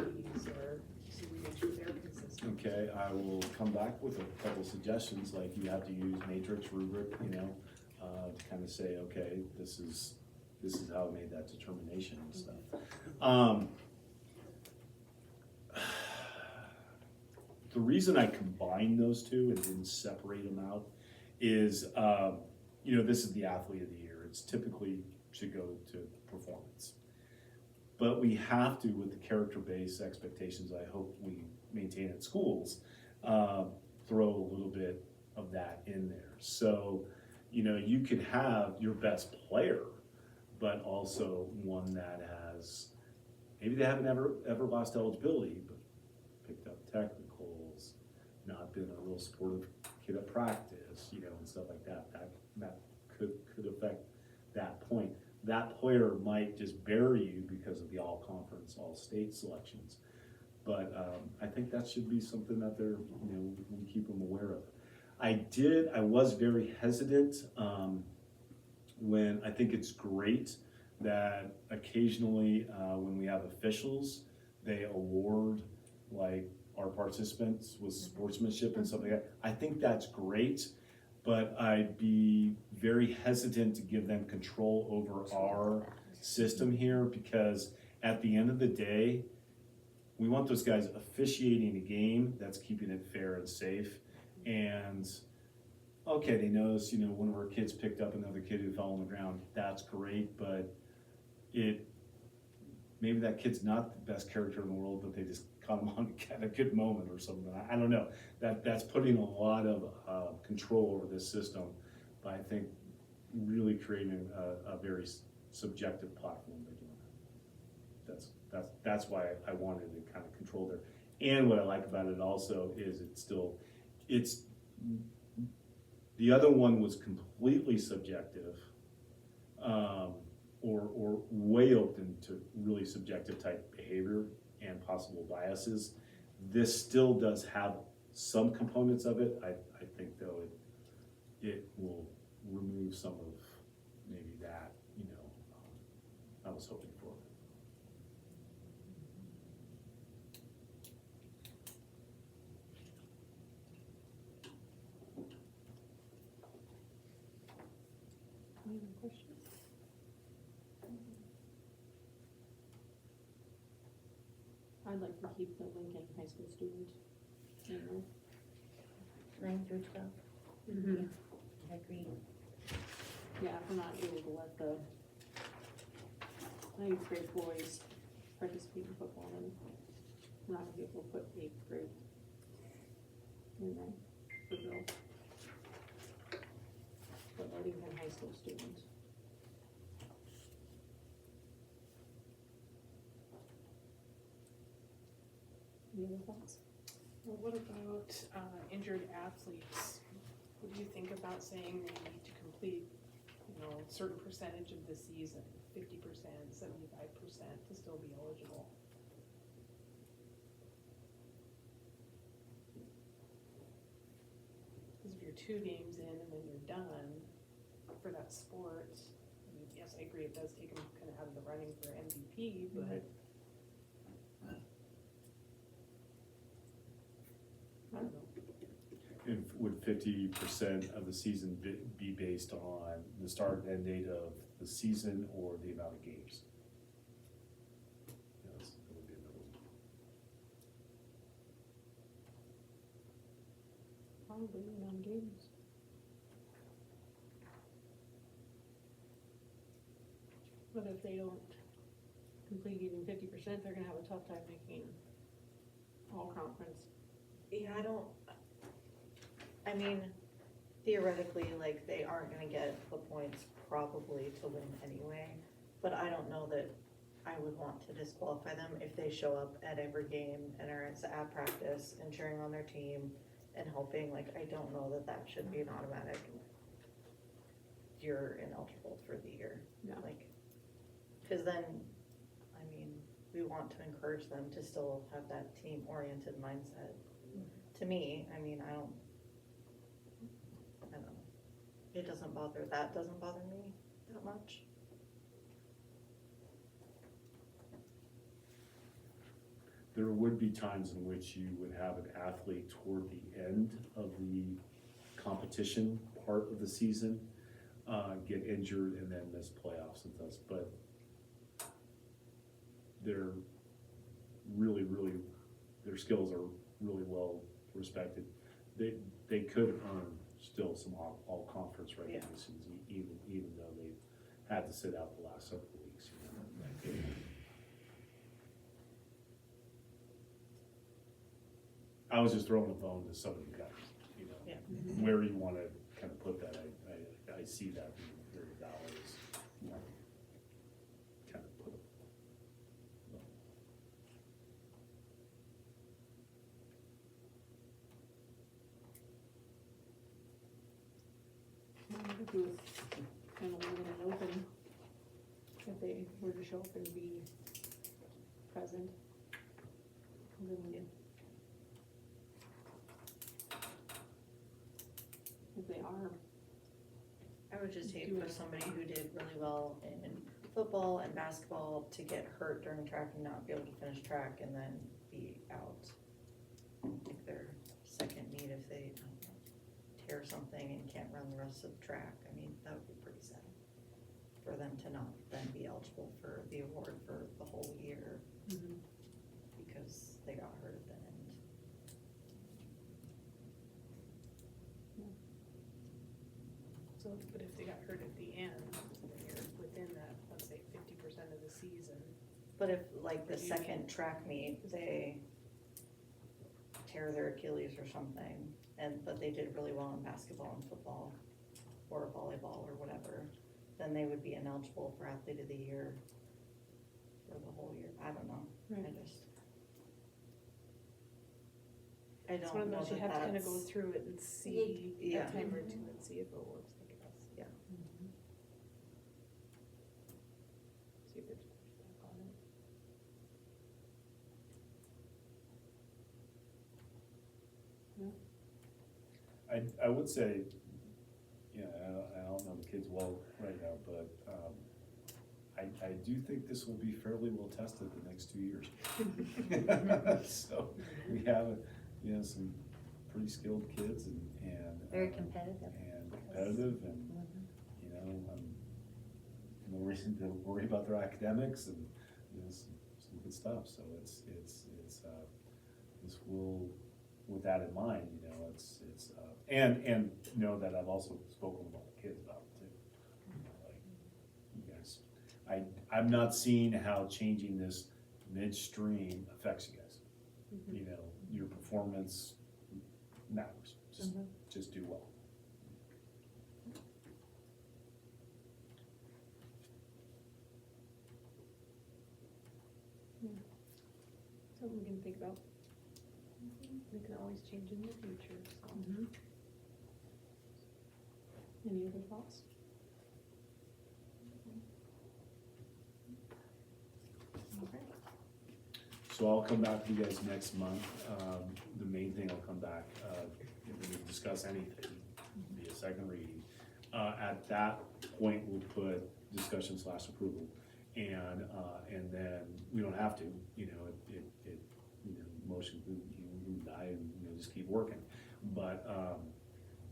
or so we make sure they're consistent? okay. I will come back with a couple suggestions, like you have to use matrix rubric, you know, to kind of say, okay, this is how I made that determination and stuff. The reason I combined those two and didn't separate them out is, you know, this is the athlete of the year. It's typically should go to performance. But we have to, with the character-based expectations I hope we maintain at schools, throw a little bit of that in there. So, you know, you could have your best player, but also one that has maybe they haven't ever lost eligibility, but picked up technicals, not been a real supportive kid at practice, you know, and stuff like that. That could affect that point. That player might just bury you because of the all-conference, all-state selections. But I think that should be something that they're, you know, we keep them aware of. I was very hesitant when I think it's great that occasionally when we have officials, they award like our participants with sportsmanship and stuff like that. I think that's great, but I'd be very hesitant to give them control over our system here, because at the end of the day, we want those guys officiating a game that's keeping it fair and safe. And okay, they notice, you know, one of our kids picked up another kid who fell on the ground. That's great, but maybe that kid's not the best character in the world, but they just caught him on at a good moment or something. I don't know. That's putting a lot of control over this system, but I think really creating a very subjective platform by doing that. That's why I wanted to kind of control there. And what I like about it also is it's the other one was completely subjective, or way open to really subjective type behavior and possible biases. This still does have some components of it. I think though it will remove some of maybe that, you know, I was hoping for. Any other questions? I'd like to keep the Lincoln High School student. Anyway. 9 through 12. Mm-hmm. I agree. Yeah, if we're not able to let the ninth grade boys participate in football, then we're not gonna be able to put 8th grade in there for girls. But the Lincoln High School student. Any other thoughts? Well, what about injured athletes? What do you think about saying they need to complete, you know, a certain percentage of the season, 50%, 75% to still be eligible? Because if you're 2 games in and then you're done for that sport, I mean, yes, I agree, it does take them kind of out of the running for MVP, but I don't know. And would 50% of the season be based on the start and end date of the season or the amount of games? Yes, that would be another one. Probably non games. But if they don't complete even 50%, they're gonna have a tough time making all conference. Yeah, I mean, theoretically, like, they aren't gonna get the points probably to win anyway, but I don't know that I would want to disqualify them if they show up at every game and are at practice and cheering on their team and helping. Like, I don't know that should be an automatic, you're ineligible for the year. Yeah. Like, cause then, I mean, we want to encourage them to still have that team-oriented mindset. To me, I mean, I don't know. That doesn't bother me that much. There would be times in which you would have an athlete toward the end of the competition part of the season get injured and then miss playoffs and thus, but they're really, their skills are really well respected. They could earn still some all conference recognitions, even though they had to sit out the last several weeks. You know? I was just throwing a bone to some of you guys, you know, Yeah. where you want to kind of put that. I see that being very valid. Kind of put if you kind of leave it open, if they were to show up and be present. And then we- If they are, I would just hate for somebody who did really well in football and basketball to get hurt during track and not be able to finish track and then be out. Like their second meet, if they, I don't know, tear something and can't run the rest of the track, I mean, that would be pretty sad. For them to not then be eligible for the award for the whole year because they got hurt at the end. So, but if they got hurt at the end, then you're within that, let's say 50% of the season. But if, like, the second track meet, they tear their Achilles or something, but they did really well in basketball and football, or volleyball or whatever, then they would be ineligible for athlete of the year for the whole year. I don't know. Right. I It's one don't of know those, you that have to kind of that's, go through it and see a Yeah. time or two and see if it works, I guess. Yeah. See if there's pushback on it. I would say, yeah, I don't know the kids well right now, but, I do think this will be fairly well tested the next 2 years. So, we have, you know, some pretty skilled kids and. Very competitive. And competitive and, you know, no reason to worry about their academics and, you know, some good stuff, so it's, this will, with that in mind, you know, and know that I've also spoken with all the kids about it too. You know, like, you guys, I'm not seeing how changing this midstream affects you guys. You know, your performance matters, just do well. something we can think about. We can always change in the future, so. Any other thoughts? Okay. So I'll come back to you guys next month. The main thing I'll come back, if we discuss anything, be a second reading. At that point, we'll put discussion / approval. And then we don't have to, you know, motion, we can die and, you know, just keep working. But,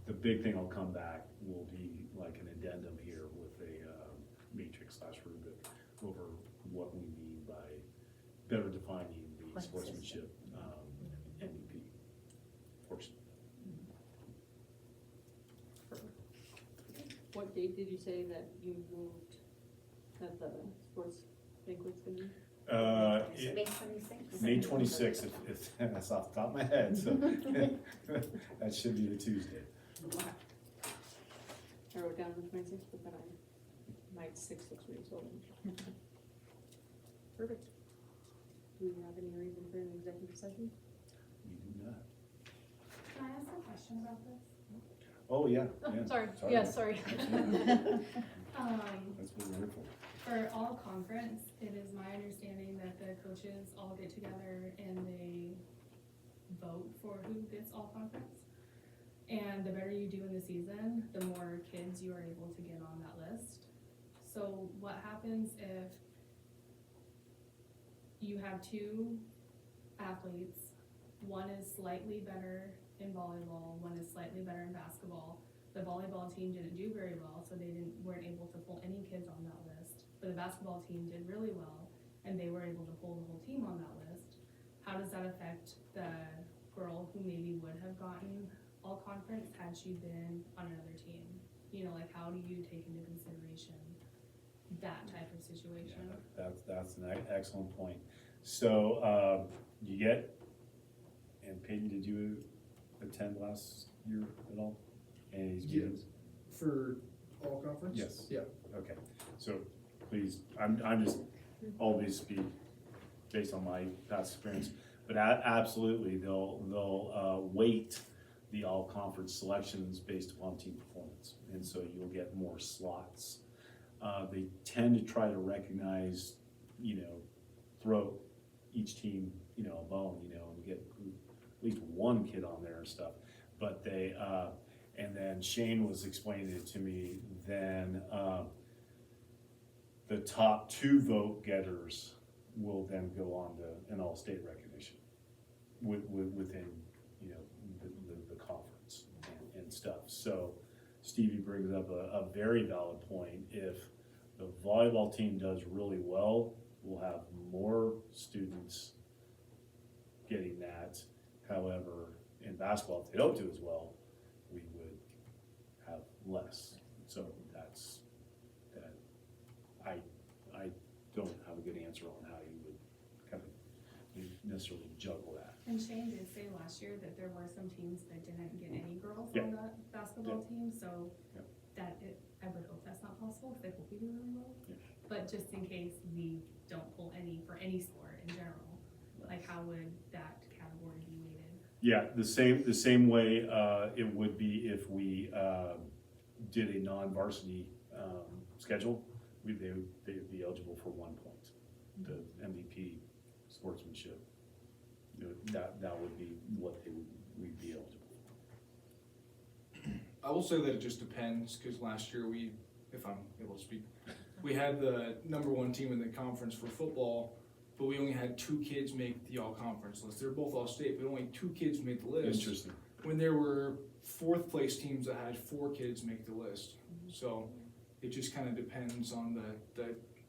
the big thing I'll come back will be like an addendum here with a matrix / rubric over what we mean by better defining the Point sportsmanship, MVP portion. What date did you say that you moved, that the sports banquet's gonna be? May 26th. May 26th, if that's off the top of my head, so that should be the Tuesday. Okay. I wrote down the 26th, but then my 6 looks really so. Perfect. Do we have any reason for an executive session? We do not. Can I ask a question about this? Oh, yeah, Oh, yeah. sorry, yeah, sorry. That's what we're here for. For all conference, it is my understanding that the coaches all get together and they vote for who gets all conference. And the better you do in the season, the more kids you are able to get on that list. So what happens if you have 2 athletes, one is slightly better in volleyball, one is slightly better in basketball. The volleyball team didn't do very well, so they weren't able to pull any kids on that list. But the basketball team did really well, and they were able to pull the whole team on that list. How does that affect the girl who maybe would have gotten all conference had she been on another team? You know, like how do you take into consideration that type of situation? Yeah, that's an excellent point. So, you get, and Peyton, did you attend last year at all? Any of these Yeah. meetings? For all conference? Yes. Yeah. Okay, so please, I'm just always speak based on my past experience, but absolutely, they'll wait the all-conference selections based upon team performance, and so you'll get more slots. They tend to try to recognize, throw each team, a bone, and get at least one kid on there and stuff. But they, and then Shane was explaining it to me, then the top 2 vote getters will then go on to an all-state recognition within, the conference and stuff. So Stevie brings up a very valid point. If the volleyball team does really well, we'll have more students getting that. However, in basketball, if they don't do as well, we would have less. So that's that. I don't have a good answer on how you would kind of necessarily juggle that. And Shane did say last year that there were some teams that didn't get any girls Yeah. on the basketball team, so Yeah. I would hope that's not possible, because I hope we do really well. Yeah. But just in case we don't pull any for any sport in general, like how would that category be weighted? Yeah, the same way it would be if we did a non-varsity schedule. They'd be eligible for 1 point. The MVP sportsmanship. That would be what we'd be eligible for. I will say that it just depends, because last year if I'm able to speak, we had the #1 team in the conference for football, but we only had 2 kids make the all-conference list. They're both all-state, but only 2 kids made the list. Interesting. When there were 4th place teams that had 4 kids make the list. So it just kind of depends on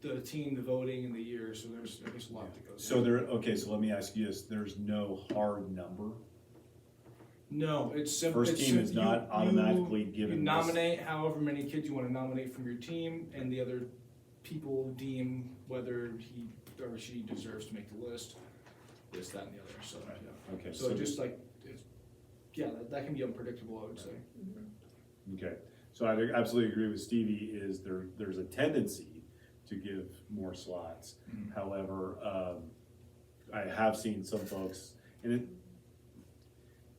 the team, the voting, and the year, so there's a lot that goes. So so let me ask you this, there's no hard number? No, it's simple. First team is not automatically given You this. nominate however many kids you want to nominate from your team, and the other people deem whether he or she deserves to make the list, this, that, and the other, so, yeah. Okay, So just like, that can be unpredictable, I would say. Okay, so I absolutely agree with Stevie, is there's a tendency to give more slots. Mhm. However, I have seen some folks, and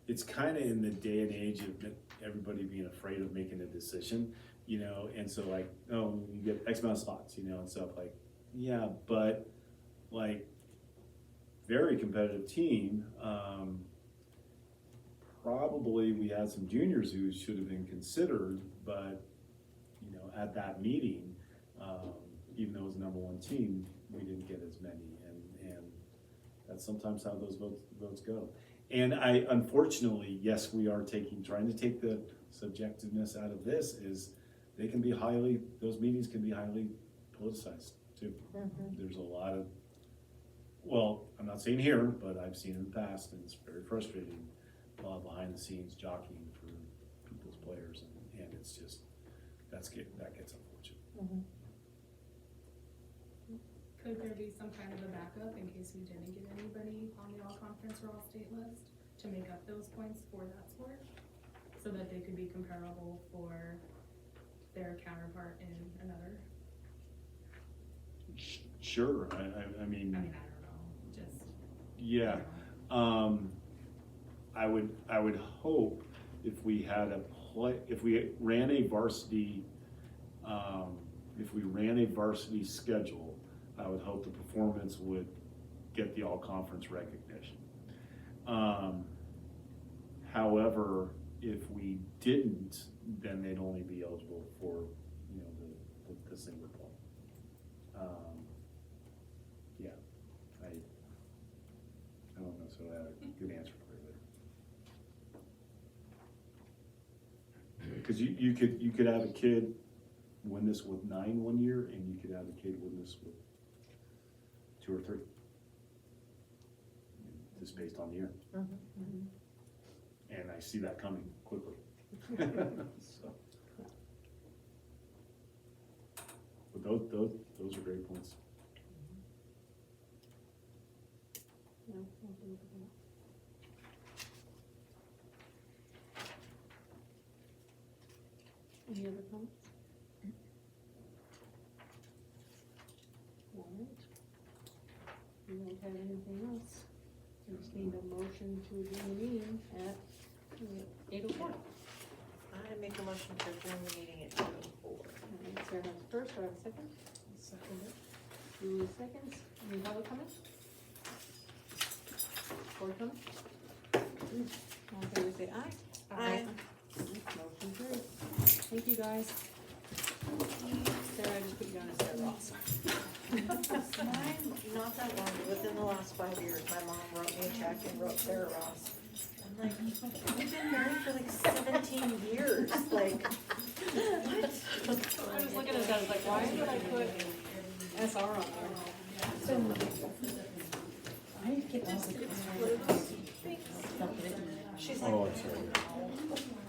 it's kind of in the day and age of everybody being afraid of making a decision, and so like, oh, you get X amount of slots, and stuff like, yeah, but like, very competitive team, probably we had some juniors who should have been considered, but, at that meeting, even though it was the #1 team, we didn't get as many, and that's sometimes how those votes go. And unfortunately, yes, we are trying to take the subjectiveness out of this, is those meetings can be highly politicized too. There's a lot of, well, I'm not saying here, but I've seen in the past, and it's very frustrating, a lot of behind the scenes jockeying for people's players, and it's just, that gets unfortunate. Could there be some kind of a backup in case we didn't get anybody on the all-conference or all-state list to make up those points for that sport? So that they could be comparable for their counterpart in another? Sure, I mean, I don't know, just. yeah. I would hope if we had if we ran a varsity schedule, I would hope the performance would get the all-conference recognition. However, if we didn't, then they'd only be eligible for, the single point. Yeah, I don't necessarily have a good answer for you there. Because you could have a kid win this with 9 one year, and you could have a kid win this with 2 or 3. Just based on the year. And I see that coming quickly. So. But those are great points. No, I'll have to look at that. Any other comments? All right. We don't have anything else. We just need a motion to adjourn the meeting at 8:04. I make a motion to adjourn the meeting at 2:04. Sarah has first, do I have a second? Julie seconds, any public comments? Board comment? All in favor, say aye. Aye. Motion carried. Thank you, guys. Sarah, I just put you down as Sarah Ross. Mine, not that long, within the last 5 years, my mom wrote me a check and wrote Sarah Ross. I'm like, we've been married for like 17 years, like, what? I was looking at that, I was like, why would I put SR on there? I didn't get all the. It's one of those things. Stuff it in there. She's Oh, like, it's right.